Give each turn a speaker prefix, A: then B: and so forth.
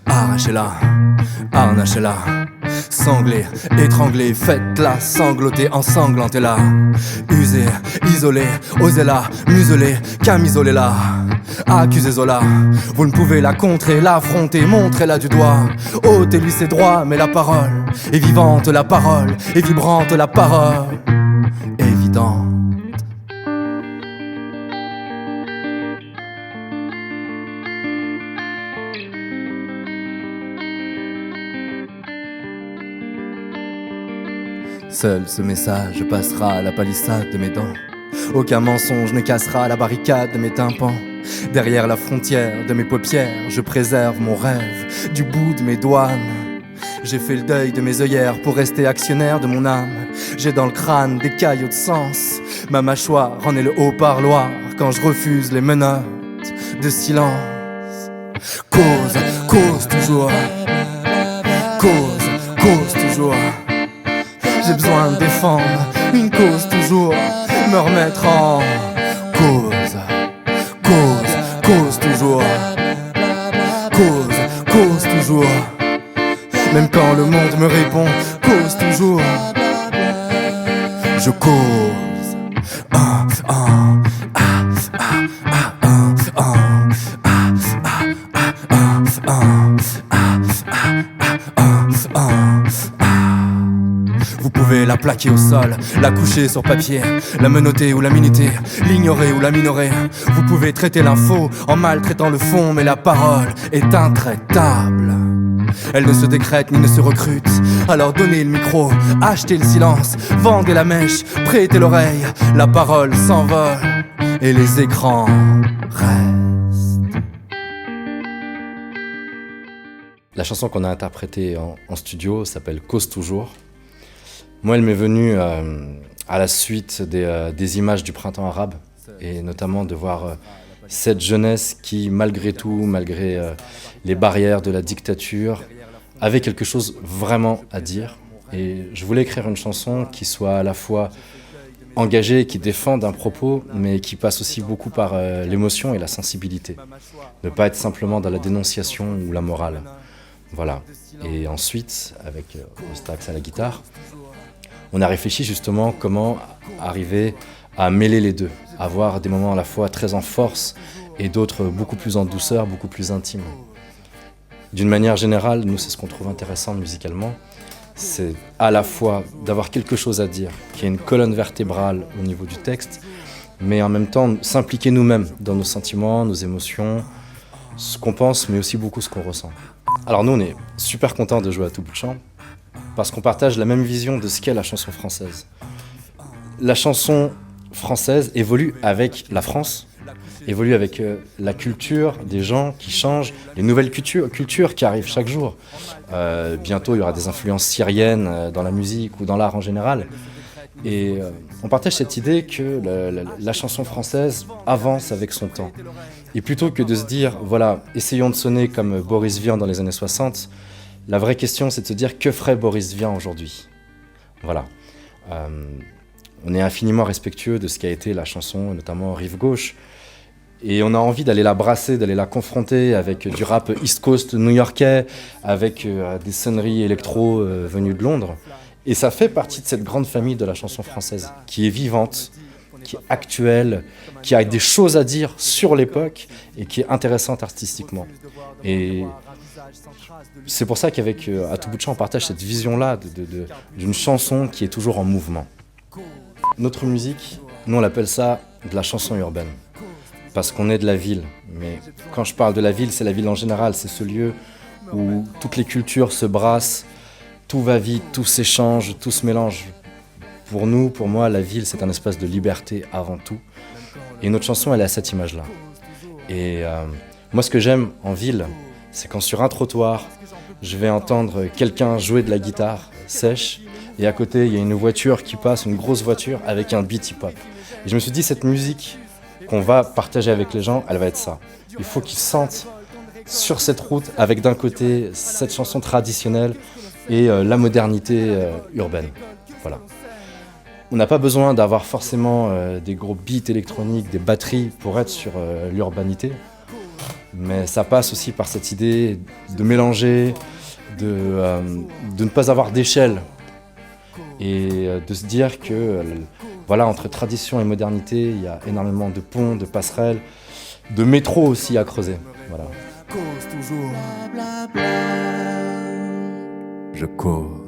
A: Arrachez-la, harnachez-la, sanglez, étranglez, faites-la, sanglotez, ensanglantez-la, usez, isolez, osez-la, muselez, camisolez-la, accusez-la, vous ne pouvez la contrer, l'affronter, montrez-la du doigt, ôtez-lui ses droits, mais la parole est vivante, la parole est vibrante, la parole évidente. Seul ce message passera à la palissade de mes dents. Aucun mensonge ne cassera la barricade de mes tympans. Derrière la frontière de mes paupières, je préserve mon rêve du bout de mes douanes. J'ai fait le deuil de mes œillères pour rester actionnaire de mon âme. J'ai dans le crâne des caillots de sens. Ma mâchoire en est le haut-parloir quand je refuse les menottes de silence. Cause toujours. Cause toujours. J'ai besoin de défendre une cause toujours, me remettre en cause toujours, cause toujours, même quand le monde me répond cause toujours, je cause, Vous pouvez la plaquer au sol, la coucher sur papier, la menotter ou la minuter, l'ignorer ou la minorer. Vous pouvez traiter l'info en maltraitant le fond, mais la parole est intraitable. Elle ne se décrète ni ne se recrute. Alors donnez le micro, achetez le silence, vendez la mèche, prêtez l'oreille. La parole s'envole et les écrans restent.
B: La chanson qu'on a interprétée en studio s'appelle « Cause toujours ». Moi, elle m'est venue à la suite des images du printemps arabe, et notamment de voir cette jeunesse qui, malgré tout, malgré les barrières de la dictature, avait quelque chose vraiment à dire. Et je voulais écrire une chanson qui soit à la fois engagée, qui défende un propos, mais qui passe aussi beaucoup par l'émotion et la sensibilité. Ne pas être simplement dans la dénonciation ou la morale. Voilà. Et ensuite, avec Ostax à la guitare, on a réfléchi justement comment arriver à mêler les deux, avoir des moments à la fois très en force et d'autres beaucoup plus en douceur, beaucoup plus intimes. D'une manière générale, nous, c'est ce qu'on trouve intéressant musicalement, c'est à la fois d'avoir quelque chose à dire, qui est une colonne vertébrale au niveau du texte, mais en même temps s'impliquer nous-mêmes dans nos sentiments, nos émotions, ce qu'on pense, mais aussi beaucoup ce qu'on ressent. Alors nous, on est super contents de jouer à tout bout de champ, parce qu'on partage la même vision de ce qu'est la chanson française. La chanson française évolue avec la France, évolue avec la culture des gens qui changent, les nouvelles cultures qui arrivent chaque jour. Bientôt, il y aura des influences syriennes dans la musique ou dans l'art en général. Et on partage cette idée que la chanson française avance avec son temps. Et plutôt que de se dire, voilà, essayons de sonner comme Boris Vian dans les années 60, la vraie question, c'est de se dire que ferait Boris Vian aujourd'hui. Voilà. On est infiniment respectueux de ce qu'a été la chanson, notamment Rive Gauche. Et on a envie d'aller la brasser, d'aller la confronter avec du rap East Coast new-yorkais, avec des sonneries électro venues de Londres. Et ça fait partie de cette grande famille de la chanson française, qui est vivante, qui est actuelle, qui a des choses à dire sur l'époque et qui est intéressante artistiquement. Et c'est pour ça qu'avec À tout bout de champ, on partage cette vision-là d'une chanson qui est toujours en mouvement. Notre musique, nous on l'appelle ça de la chanson urbaine, parce qu'on est de la ville. Mais quand je parle de la ville, c'est la ville en général, c'est ce lieu où toutes les cultures se brassent, tout va vite, tout s'échange, tout se mélange. Pour nous, pour moi, la ville, c'est un espace de liberté avant tout. Et notre chanson, elle a cette image-là. Et moi, ce que j'aime en ville, c'est quand sur un trottoir, je vais entendre quelqu'un jouer de la guitare sèche, et à côté, il y a une voiture qui passe, une grosse voiture, avec un beat hip-hop. Et je me suis dit, cette musique qu'on va partager avec les gens, elle va être ça. Il faut qu'ils sentent sur cette route, avec d'un côté cette chanson traditionnelle, et la modernité urbaine. Voilà. On n'a pas besoin d'avoir forcément des gros beats électroniques, des batteries pour être sur l'urbanité, mais ça passe aussi par cette idée de mélanger, de ne pas avoir d'échelle et de se dire que voilà, entre tradition et modernité, il y a énormément de ponts, de passerelles, de métros aussi à creuser. Voilà.
A: Cause toujours. Je cause.